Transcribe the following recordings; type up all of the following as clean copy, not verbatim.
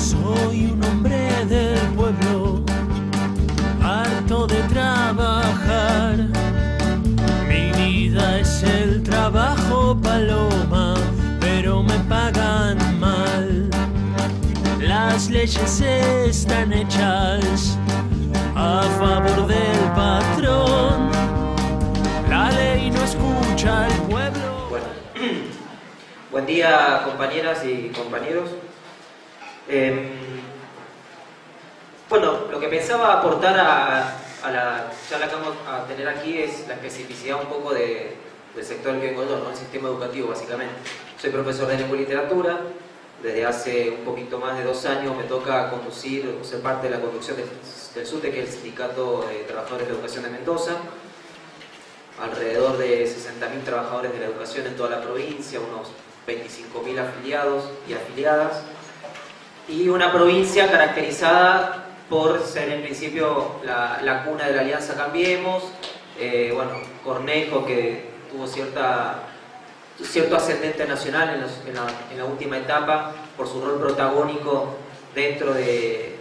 Soy un hombre del pueblo, harto de trabajar. Mi vida es el trabajo, paloma, pero me pagan mal. Las leyes están hechas a favor del patrón. La ley no escucha al pueblo. Bueno, buen día, compañeras y compañeros. Bueno, lo que pensaba aportar a la charla que vamos a tener aquí es la especificidad un poco del sector al que vengo yo, ¿no? El sistema educativo, básicamente. Soy profesor de lengua y literatura. Desde hace un poquito más de 2 años me toca conducir o ser parte de la conducción del SUTE, que es el Sindicato de Trabajadores de la Educación de Mendoza. Alrededor de 60.000 trabajadores de la educación en toda la provincia, unos 25.000 afiliados y afiliadas. Y una provincia caracterizada por ser en principio la cuna de la Alianza Cambiemos, bueno, Cornejo, que tuvo cierto ascendente nacional en la última etapa por su rol protagónico dentro de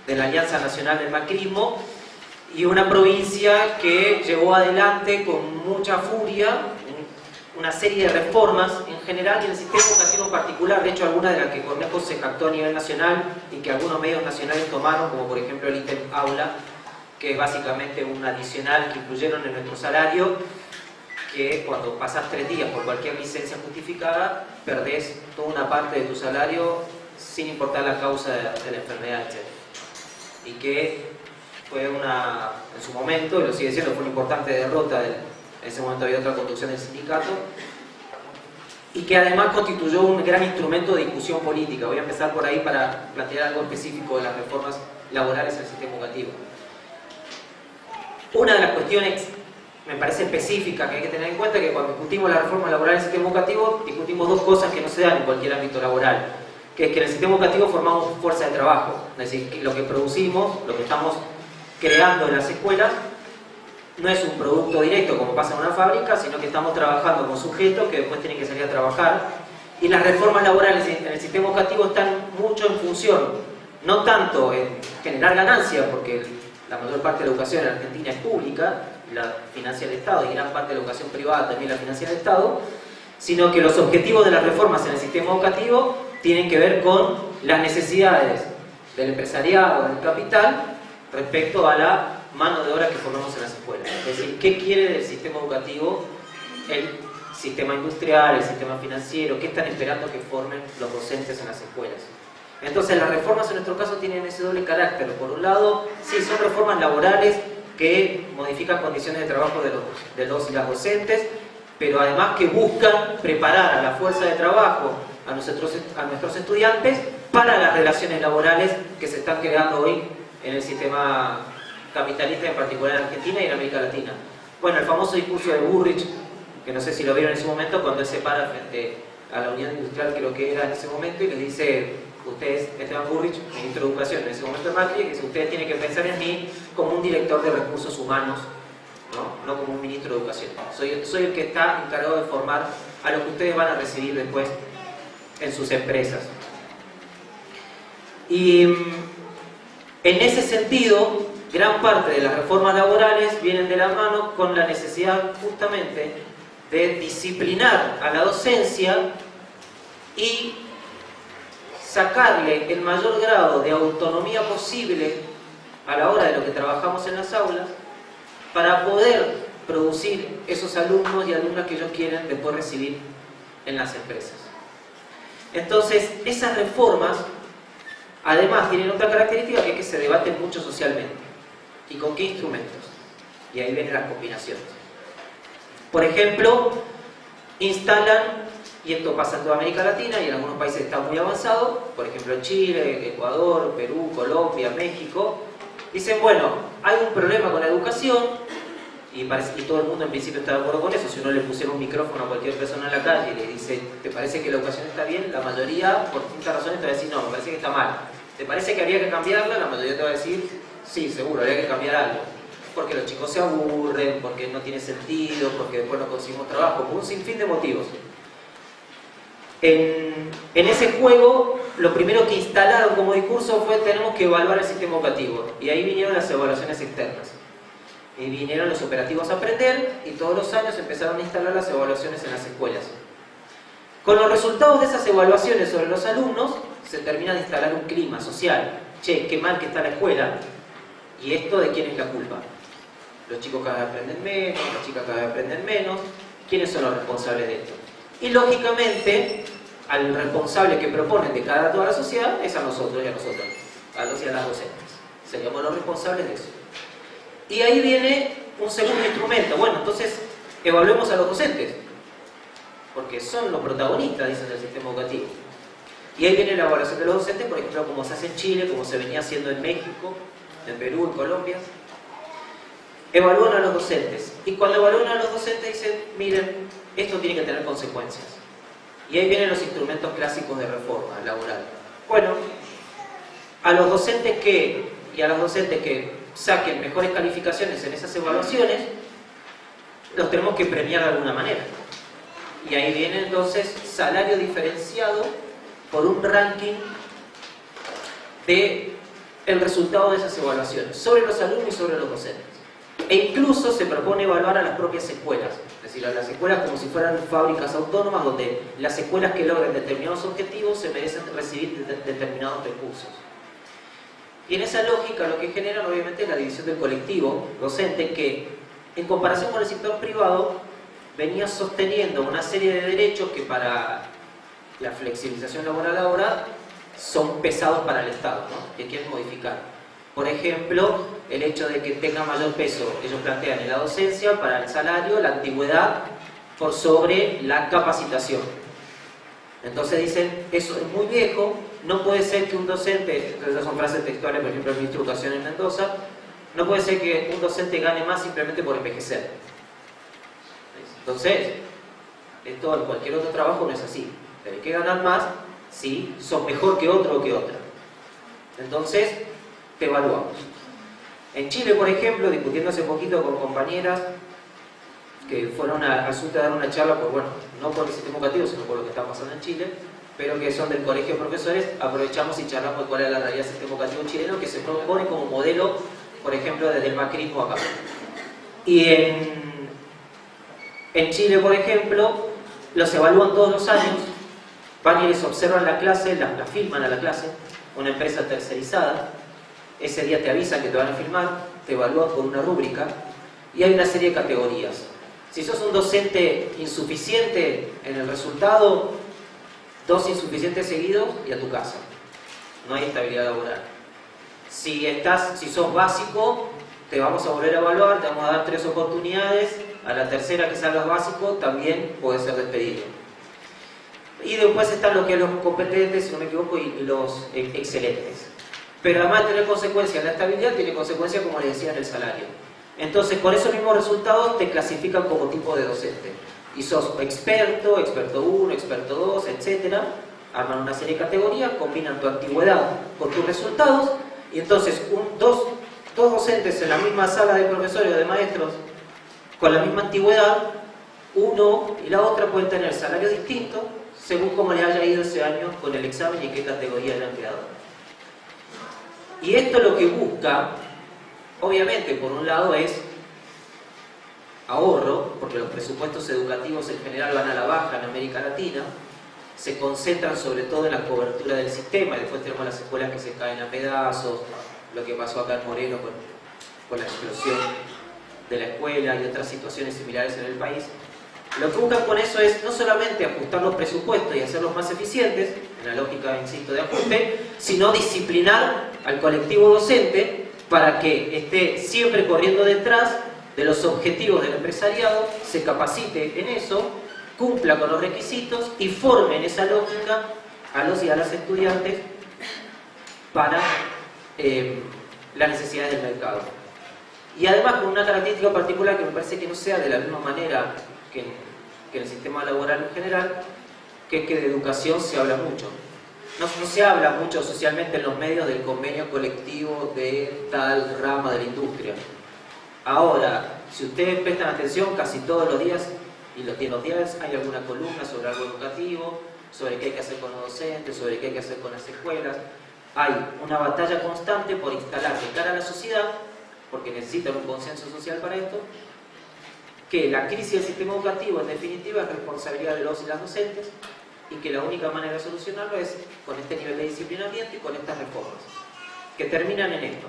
la Alianza Nacional del Macrismo, y una provincia que llevó adelante con mucha furia una serie de reformas en general y en el sistema educativo en particular. De hecho, algunas de las que Cornejo se jactó a nivel nacional y que algunos medios nacionales tomaron, como por ejemplo el ítem aula, que es básicamente un adicional que incluyeron en nuestro salario, que cuando pasas 3 días por cualquier licencia justificada, perdés toda una parte de tu salario sin importar la causa de la enfermedad, etc. Y que fue en su momento, y lo sigue siendo, fue una importante derrota. En ese momento había otra conducción del sindicato, y que además constituyó un gran instrumento de discusión política. Voy a empezar por ahí para plantear algo específico de las reformas laborales en el sistema educativo. Una de las cuestiones, me parece específica, que hay que tener en cuenta, es que cuando discutimos las reformas laborales del sistema educativo, discutimos 2 cosas que no se dan en cualquier ámbito laboral, que es que en el sistema educativo formamos fuerza de trabajo, es decir, que lo que producimos, lo que estamos creando en las escuelas, no es un producto directo como pasa en una fábrica, sino que estamos trabajando con sujetos que después tienen que salir a trabajar. Y las reformas laborales en el sistema educativo están mucho en función, no tanto en generar ganancias, porque la mayor parte de la educación en Argentina es pública, la financia el Estado, y gran parte de la educación privada también la financia el Estado, sino que los objetivos de las reformas en el sistema educativo tienen que ver con las necesidades del empresariado, del capital, respecto a la mano de obra que formamos en las escuelas. Es decir, ¿qué quiere del sistema educativo el sistema industrial, el sistema financiero? ¿Qué están esperando que formen los docentes en las escuelas? Entonces, las reformas en nuestro caso tienen ese doble carácter. Por un lado, sí, son reformas laborales que modifican condiciones de trabajo de los y las docentes, pero además que buscan preparar a la fuerza de trabajo, a nuestros estudiantes, para las relaciones laborales que se están creando hoy en el sistema capitalista, en particular en Argentina y en América Latina. Bueno, el famoso discurso de Bullrich, que no sé si lo vieron en ese momento, cuando él se para frente a la Unión Industrial, creo que era en ese momento, y les dice: ustedes, Esteban Bullrich, ministro de Educación en ese momento de Macri, que dice: ustedes tienen que pensar en mí como un director de recursos humanos, no como un ministro de Educación. Soy el que está encargado de formar a los que ustedes van a recibir después en sus empresas. Y en ese sentido, gran parte de las reformas laborales vienen de la mano con la necesidad justamente de disciplinar a la docencia y sacarle el mayor grado de autonomía posible a la hora de lo que trabajamos en las aulas, para poder producir esos alumnos y alumnas que ellos quieren después recibir en las empresas. Entonces, esas reformas además tienen otra característica, que es que se debaten mucho socialmente. ¿Y con qué instrumentos? Y ahí vienen las combinaciones. Por ejemplo, instalan, y esto pasa en toda América Latina y en algunos países está muy avanzado, por ejemplo en Chile, Ecuador, Perú, Colombia, México, dicen: bueno, hay un problema con la educación, y parece que todo el mundo en principio está de acuerdo con eso. Si uno le pusiera un micrófono a cualquier persona en la calle y le dice: ¿te parece que la educación está bien?, la mayoría, por distintas razones, te va a decir: no, me parece que está mal. ¿Te parece que habría que cambiarla? La mayoría te va a decir: sí, seguro, habría que cambiar algo. Porque los chicos se aburren, porque no tiene sentido, porque después no conseguimos trabajo, por un sinfín de motivos. En ese juego lo primero que instalaron como discurso fue tenemos que evaluar el sistema educativo. Y ahí vinieron las evaluaciones externas. Y vinieron los operativos a aprender y todos los años empezaron a instalar las evaluaciones en las escuelas. Con los resultados de esas evaluaciones sobre los alumnos se termina de instalar un clima social. Che, qué mal que está la escuela. ¿Y esto de quién es la culpa? Los chicos cada vez aprenden menos, las chicas cada vez aprenden menos. ¿Quiénes son los responsables de esto? Y lógicamente, al responsable que proponen de cara a toda la sociedad es a nosotros y a nosotras, a los y a las docentes. Seríamos los responsables de eso. Y ahí viene un segundo instrumento. Bueno, entonces evaluemos a los docentes, porque son los protagonistas, dicen, del sistema educativo. Y ahí viene la evaluación de los docentes, por ejemplo, como se hace en Chile, como se venía haciendo en México, en Perú, en Colombia. Evalúan a los docentes. Y cuando evalúan a los docentes dicen, miren, esto tiene que tener consecuencias. Y ahí vienen los instrumentos clásicos de reforma laboral. Bueno, a los docentes que saquen mejores calificaciones en esas evaluaciones, los tenemos que premiar de alguna manera. Y ahí viene entonces salario diferenciado por un ranking de el resultado de esas evaluaciones sobre los alumnos y sobre los docentes. E incluso se propone evaluar a las propias escuelas, es decir, a las escuelas como si fueran fábricas autónomas, donde las escuelas que logren determinados objetivos se merecen recibir determinados recursos. Y en esa lógica lo que generan obviamente es la división del colectivo docente, que en comparación con el sector privado venía sosteniendo una serie de derechos que para la flexibilización laboral ahora son pesados para el Estado, ¿no? Que quieren modificar. Por ejemplo, el hecho de que tenga mayor peso, ellos plantean en la docencia, para el salario, la antigüedad por sobre la capacitación. Entonces dicen, eso es muy viejo, no puede ser que un docente, esas son frases textuales, por ejemplo, el ministro de Educación en Mendoza, no puede ser que un docente gane más simplemente por envejecer. Entonces, esto en cualquier otro trabajo no es así. Tenés que ganar más si sos mejor que otro o que otra. Entonces, te evaluamos. En Chile, por ejemplo, discutiendo hace poquito con compañeras que fueron a Suta a dar una charla por, bueno, no por el sistema educativo, sino por lo que está pasando en Chile, pero que son del Colegio de Profesores, aprovechamos y charlamos de cuál es la realidad del sistema educativo chileno, que se propone como modelo, por ejemplo, desde el macrismo acá. Y en Chile, por ejemplo, los evalúan todos los años, van y les observan la clase, la filman a la clase, una empresa tercerizada. Ese día te avisan que te van a filmar, te evalúan con una rúbrica y hay una serie de categorías. Si sos un docente insuficiente en el resultado, 2 insuficientes seguidos y a tu casa. No hay estabilidad laboral. Si sos básico, te vamos a volver a evaluar, te vamos a dar 3 oportunidades, a la tercera que salgas básico también puedes ser despedido. Y después están los competentes, si no me equivoco, y los excelentes. Pero además de tener consecuencias en la estabilidad, tiene consecuencias, como les decía, en el salario. Entonces, con esos mismos resultados, te clasifican como tipo de docente. Y sos experto, experto 1, experto 2, etc. Arman una serie de categorías, combinan tu antigüedad con tus resultados, y entonces dos docentes en la misma sala de profesores o de maestros, con la misma antigüedad, uno y la otra pueden tener salarios distintos, según cómo le haya ido ese año con el examen y qué categoría le han quedado. Y esto lo que busca, obviamente, por un lado es ahorro, porque los presupuestos educativos en general van a la baja en América Latina, se concentran sobre todo en la cobertura del sistema, y después tenemos las escuelas que se caen a pedazos, lo que pasó acá en Moreno con la explosión de la escuela y otras situaciones similares en el país. Lo que buscan con eso es no solamente ajustar los presupuestos y hacerlos más eficientes, en la lógica, insisto, de ajuste, sino disciplinar al colectivo docente para que esté siempre corriendo detrás de los objetivos del empresariado, se capacite en eso, cumpla con los requisitos y forme en esa lógica a los y a las estudiantes para las necesidades del mercado. Y además con una característica particular que me parece que no sea de la misma manera que en el sistema laboral en general, que es que de educación se habla mucho. No se habla mucho socialmente en los medios del convenio colectivo de tal rama de la industria. Ahora, si ustedes prestan atención, casi todos los días, y los días hay alguna columna sobre algo educativo, sobre qué hay que hacer con los docentes, sobre qué hay que hacer con las escuelas. Hay una batalla constante por instalar de cara a la sociedad, porque necesitan un consenso social para esto, que la crisis del sistema educativo en definitiva es responsabilidad de los y las docentes y que la única manera de solucionarlo es con este nivel de disciplinamiento y con estas reformas, que terminan en esto: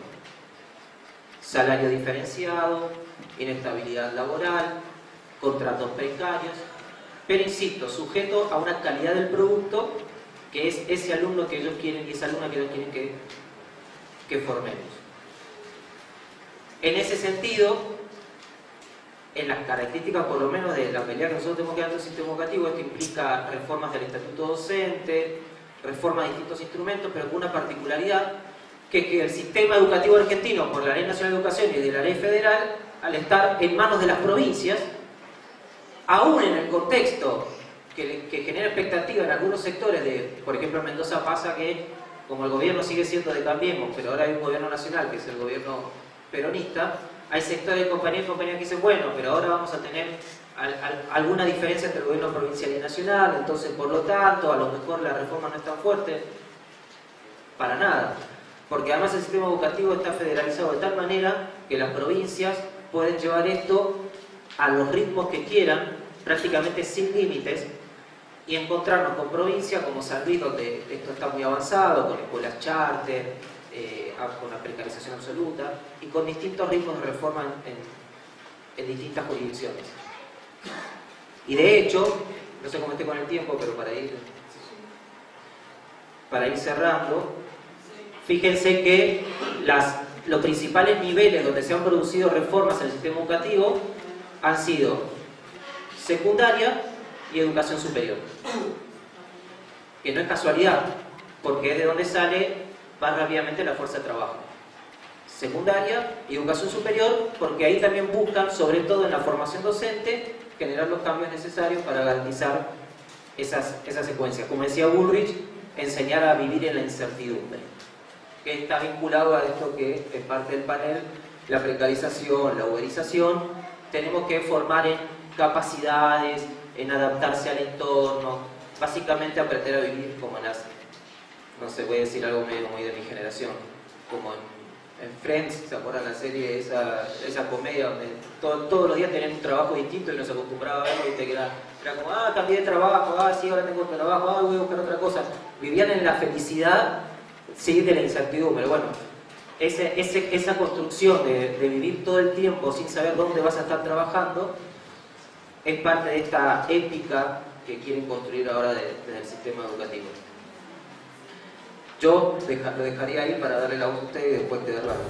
salario diferenciado, inestabilidad laboral, contratos precarios, pero insisto, sujeto a una calidad del producto que es ese alumno que ellos quieren y esa alumna que ellos quieren que formemos. En ese sentido, en las características por lo menos de la pelea que nosotros tenemos que dar en el sistema educativo, esto implica reformas del estatuto docente, reformas de distintos instrumentos, pero con una particularidad, que el sistema educativo argentino, por la Ley Nacional de Educación y de la Ley Federal, al estar en manos de las provincias, aún en el contexto que genera expectativa en algunos sectores, por ejemplo en Mendoza pasa que, como el gobierno sigue siendo de Cambiemos, pero ahora hay un gobierno nacional que es el gobierno peronista, hay sectores de compañías que dicen, bueno, pero ahora vamos a tener alguna diferencia entre el gobierno provincial y nacional, entonces por lo tanto a lo mejor la reforma no es tan fuerte. Para nada, porque además el sistema educativo está federalizado de tal manera que las provincias pueden llevar esto a los ritmos que quieran, prácticamente sin límites, y encontrarnos con provincias como San Luis, donde esto está muy avanzado, con escuelas charter, con la precarización absoluta, y con distintos ritmos de reforma en distintas jurisdicciones. Y de hecho, no sé cómo esté con el tiempo, pero para ir cerrando, fíjense que los principales niveles donde se han producido reformas en el sistema educativo han sido secundaria y educación superior. Que no es casualidad, porque es de donde sale más rápidamente la fuerza de trabajo. Secundaria y educación superior, porque ahí también buscan, sobre todo en la formación docente, generar los cambios necesarios para garantizar esas secuencias. Como decía Bullrich, enseñar a vivir en la incertidumbre, que está vinculado a esto que es parte del panel, la precarización, la uberización. Tenemos que formar en capacidades, en adaptarse al entorno, básicamente aprender a vivir como nace. No sé, voy a decir algo medio muy de mi generación, como en Friends, ¿se acuerdan la serie, esa comedia donde todos los días tenían un trabajo distinto y nos acostumbraba a verlo, ¿viste? Que era como, cambié de trabajo, sí, ahora tengo otro trabajo, voy a buscar otra cosa. Vivían en la felicidad, sí, de la incertidumbre. Bueno, esa construcción de vivir todo el tiempo sin saber dónde vas a estar trabajando es parte de esta ética que quieren construir ahora desde el sistema educativo. Yo lo dejaría ahí para darle la voz a usted y después quedar largo.